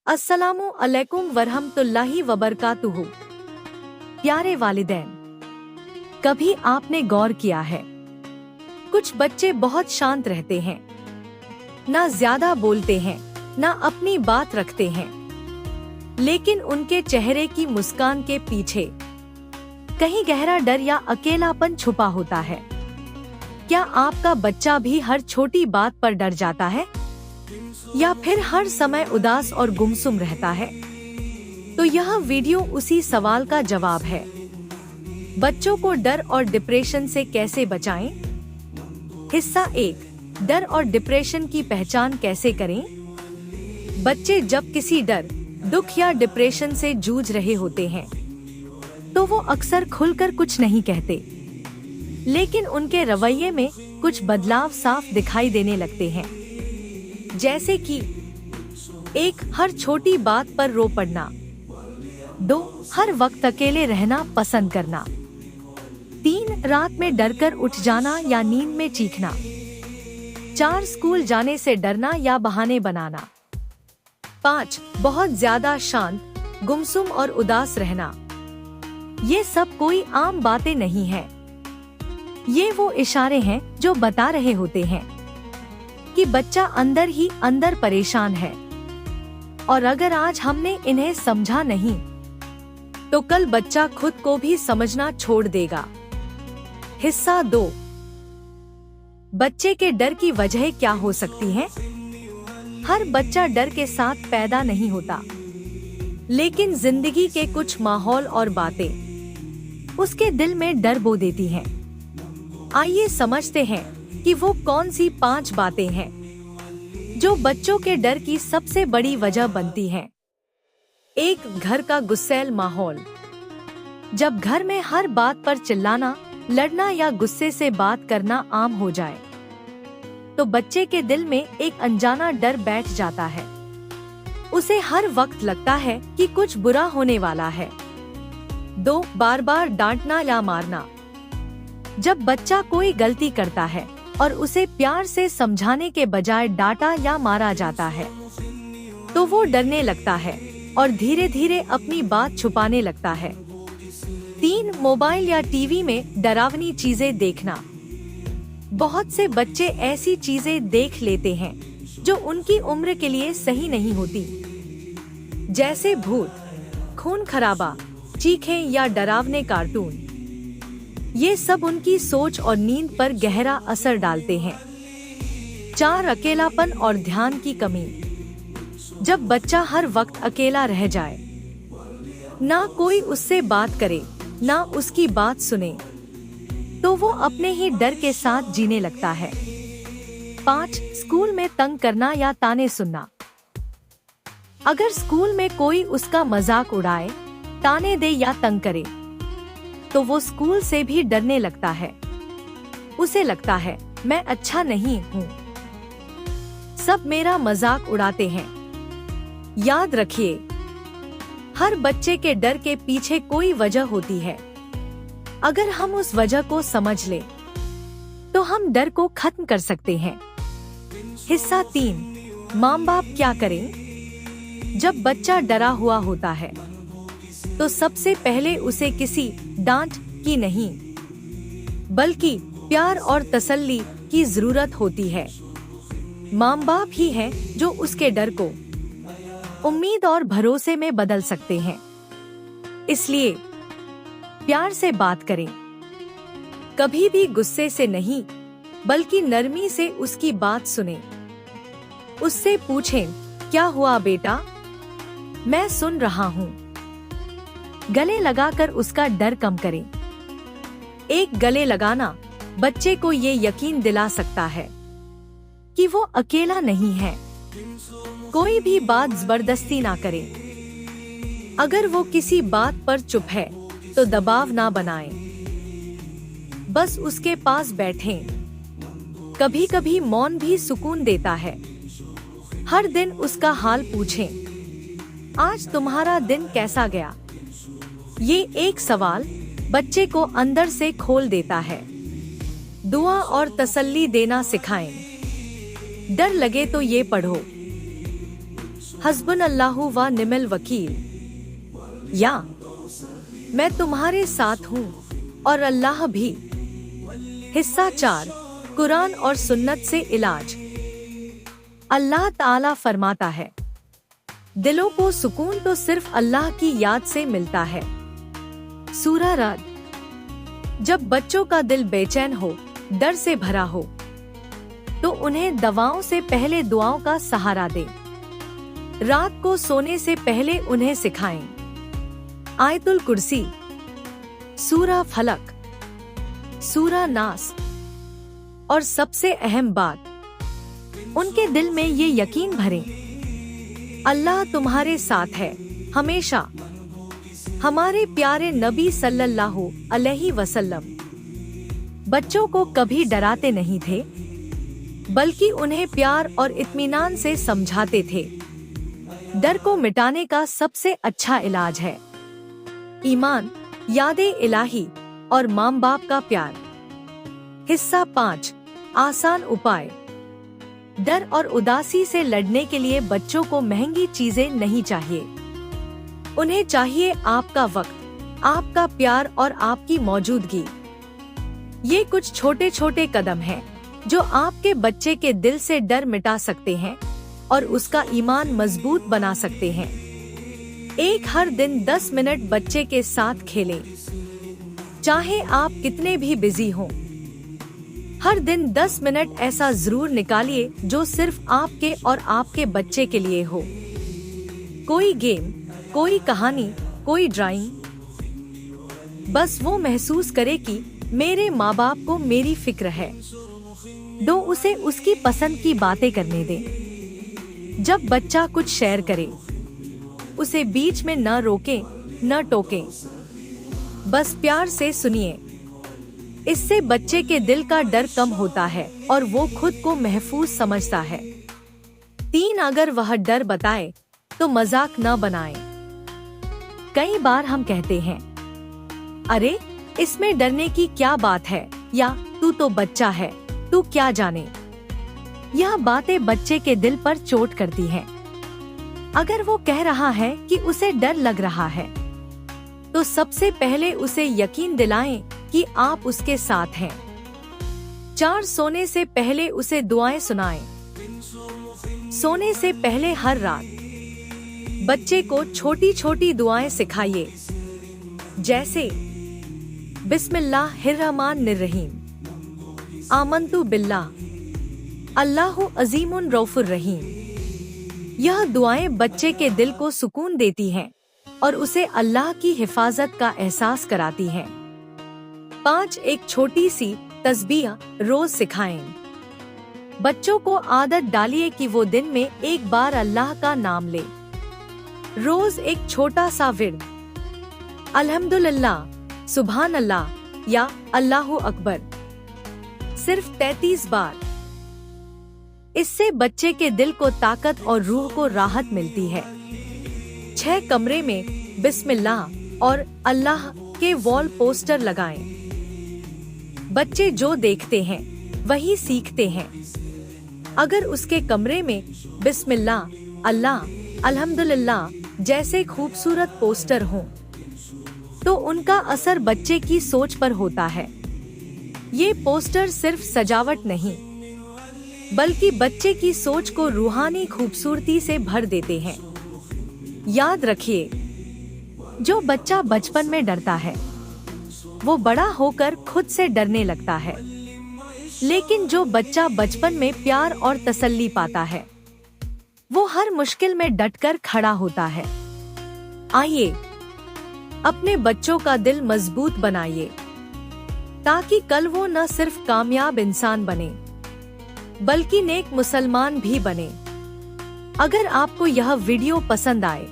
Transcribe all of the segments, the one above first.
अस्सलामु अलैकुम वरहमतुल्लाहि वबरकातुहू। प्यारे वालिदैन, कभी आपने गौर किया है कुछ बच्चे बहुत शांत रहते हैं, ना ज्यादा बोलते हैं, ना अपनी बात रखते हैं, लेकिन उनके चेहरे की मुस्कान के पीछे कहीं गहरा डर या अकेलापन छुपा होता है। क्या आपका बच्चा भी हर छोटी बात पर डर जाता है या फिर हर समय उदास और गुमसुम रहता है? तो यह वीडियो उसी सवाल का जवाब है। बच्चों को डर और डिप्रेशन से कैसे बचाएं? हिस्सा 1, डर और डिप्रेशन की पहचान कैसे करें? बच्चे जब किसी डर, दुख या डिप्रेशन से जूझ रहे होते हैं तो वो अक्सर खुलकर कुछ नहीं कहते, लेकिन उनके रवैये में कुछ बदलाव साफ दिखाई देने लगते हैं। जैसे कि 1, हर छोटी बात पर रो पड़ना। 2, हर वक्त अकेले रहना पसंद करना। 3, रात में डरकर उठ जाना या नींद में चीखना। 4, स्कूल जाने से डरना या बहाने बनाना। 5, बहुत ज्यादा शांत, गुमसुम और उदास रहना। ये सब कोई आम बातें नहीं है, ये वो इशारे हैं जो बता रहे होते हैं कि बच्चा अंदर ही अंदर परेशान है, और अगर आज हमने इन्हें समझा नहीं तो कल बच्चा खुद को भी समझना छोड़ देगा। हिस्सा 2, बच्चे के डर की वजह क्या हो सकती है? हर बच्चा डर के साथ पैदा नहीं होता, लेकिन जिंदगी के कुछ माहौल और बातें उसके दिल में डर बो देती हैं। आइए समझते हैं कि वो कौन सी 5 बातें हैं जो बच्चों के डर की सबसे बड़ी वजह बनती हैं। 1, घर का गुस्सैल माहौल। जब घर में हर बात पर चिल्लाना, लड़ना या गुस्से से बात करना आम हो जाए तो बच्चे के दिल में एक अनजाना डर बैठ जाता है। उसे हर वक्त लगता है कि कुछ बुरा होने वाला है। 2, बार बार डांटना या मारना। जब बच्चा कोई गलती करता है और उसे प्यार से समझाने के बजाय डांटा या मारा जाता है तो वो डरने लगता है और धीरे धीरे अपनी बात छुपाने लगता है। 3, मोबाइल या टीवी में डरावनी चीजें देखना। बहुत से बच्चे ऐसी चीजें देख लेते हैं जो उनकी उम्र के लिए सही नहीं होती, जैसे भूत, खून खराबा, चीखें या डरावने कार्टून। ये सब उनकी सोच और नींद पर गहरा असर डालते हैं। 4, अकेलापन और ध्यान की कमी। जब बच्चा हर वक्त अकेला रह जाए, ना कोई उससे बात करे, ना उसकी बात सुने, तो वो अपने ही डर के साथ जीने लगता है। 5, स्कूल में तंग करना या ताने सुनना। अगर स्कूल में कोई उसका मजाक उड़ाए, ताने दे या तंग करे तो वो स्कूल से भी डरने लगता है। उसे लगता है मैं अच्छा नहीं हूँ, सब मेरा मजाक उड़ाते हैं। याद रखिए, हर बच्चे के डर के पीछे कोई वजह होती है। अगर हम उस वजह को समझ ले तो हम डर को खत्म कर सकते हैं। हिस्सा 3, माँ बाप क्या करें? जब बच्चा डरा हुआ होता है तो सबसे पहले उसे किसी डांट की नहीं, बल्कि प्यार और तसल्ली की जरूरत होती है। माँ बाप ही हैं जो उसके डर को उम्मीद और भरोसे में बदल सकते हैं। इसलिए प्यार से बात करें, कभी भी गुस्से से नहीं, बल्कि नरमी से उसकी बात सुनें। उससे पूछें, क्या हुआ बेटा, मैं सुन रहा हूँ। गले लगाकर उसका डर कम करें। एक गले लगाना बच्चे को ये यकीन दिला सकता है कि वो अकेला नहीं है। कोई भी बात जबरदस्ती ना करें। अगर वो किसी बात पर चुप है तो दबाव ना बनाएं, बस उसके पास बैठें। कभी कभी मौन भी सुकून देता है। हर दिन उसका हाल पूछें, आज तुम्हारा दिन कैसा गया? ये एक सवाल बच्चे को अंदर से खोल देता है। दुआ और तसल्ली देना सिखाएं। डर लगे तो ये पढ़ो, हस्बुनल्लाहु व निअमल वकील, या मैं तुम्हारे साथ हूँ और अल्लाह भी। हिस्सा 4, कुरान और सुन्नत से इलाज। अल्लाह ताला फरमाता है, दिलों को सुकून तो सिर्फ अल्लाह की याद से मिलता है। सूरा रद। जब बच्चों का दिल बेचैन हो, डर से भरा हो, तो उन्हें दवाओं से पहले दुआओं का सहारा दें। रात को सोने से पहले उन्हें सिखाएं आयतुल कुर्सी, सूरा फलक, सूरा नास, और सबसे अहम बात, उनके दिल में ये यकीन भरें, अल्लाह तुम्हारे साथ है हमेशा। हमारे प्यारे नबी सल्लल्लाहु अलैहि वसल्लम बच्चों को कभी डराते नहीं थे, बल्कि उन्हें प्यार और इत्मीनान से समझाते थे। डर को मिटाने का सबसे अच्छा इलाज है ईमान, यादे इलाही और माँ बाप का प्यार। हिस्सा 5, आसान उपाय। डर और उदासी से लड़ने के लिए बच्चों को महंगी चीजें नहीं चाहिए। उन्हें चाहिए आपका वक्त, आपका प्यार और आपकी मौजूदगी। ये कुछ छोटे छोटे कदम हैं जो आपके बच्चे के दिल से डर मिटा सकते हैं और उसका ईमान मजबूत बना सकते हैं। हर दिन 10 मिनट बच्चे के साथ खेलें, चाहे आप कितने भी बिजी हों। हर दिन 10 मिनट ऐसा जरूर निकालिए जो सिर्फ आपके और आपके बच्चे के लिए हो। कोई गेम, कोई कहानी, कोई ड्राइंग। बस वो महसूस करे कि मेरे माँ बाप को मेरी फिक्र है। दो उसे उसकी पसंद की बातें करने दें। जब बच्चा कुछ शेयर करे, उसे बीच में न रोकें, न टोकें। बस प्यार से सुनिए। इससे बच्चे के दिल का डर कम होता है और वो खुद को महफूज समझता है। 3, अगर वह डर बताए तो मजाक न बनाए। कई बार हम कहते हैं, अरे इसमें डरने की क्या बात है, या तू तो बच्चा है, तू क्या जाने। यह बातें बच्चे के दिल पर चोट करती हैं। अगर वो कह रहा है कि उसे डर लग रहा है, तो सबसे पहले उसे यकीन दिलाएं कि आप उसके साथ हैं। 4, सोने से पहले उसे दुआएं सुनाएं। सोने से पहले हर रात बच्चे को छोटी छोटी दुआएं सिखाइए, जैसे बिस्मिल्लाहिर्रहमानिर्रहीम, आमन्तु बिल्लाह, अल्लाहु अज़ीमुन रऊफ़ुर रहीम। यह दुआएं बच्चे के दिल को सुकून देती हैं और उसे अल्लाह की हिफाजत का एहसास कराती हैं। 5, एक छोटी सी तस्बीह रोज सिखाएं। बच्चों को आदत डालिए कि वो दिन में एक बार अल्लाह का नाम ले। रोज एक छोटा सा विर्द, अल्हम्दुलिल्लाह, सुभान अल्लाह या अल्लाहु अकबर, सिर्फ 33 बार। इससे बच्चे के दिल को ताकत और रूह को राहत मिलती है। 6, कमरे में बिस्मिल्लाह और अल्लाह के वॉल पोस्टर लगाएं। बच्चे जो देखते हैं वही सीखते हैं। अगर उसके कमरे में बिस्मिल्लाह, अल्लाह, अल्हम्दुलिल्लाह जैसे खूबसूरत पोस्टर हों, तो उनका असर बच्चे की सोच पर होता है। ये पोस्टर सिर्फ सजावट नहीं, बल्कि बच्चे की सोच को रूहानी खूबसूरती से भर देते हैं। याद रखिए, जो बच्चा बचपन में डरता है, वो बड़ा होकर खुद से डरने लगता है। लेकिन जो बच्चा बचपन में प्यार और तसल्ली पाता है, वो हर मुश्किल में डटकर खड़ा होता है। आइए, अपने बच्चों का दिल मजबूत बनाइए, ताकि कल वो न सिर्फ कामयाब इंसान बने, बल्कि नेक मुसलमान भी बने। अगर आपको यह वीडियो पसंद आए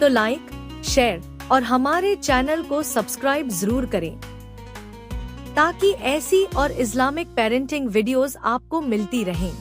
तो लाइक, शेयर और हमारे चैनल को सब्सक्राइब जरूर करें, ताकि ऐसी और इस्लामिक पेरेंटिंग वीडियोस आपको मिलती रहें।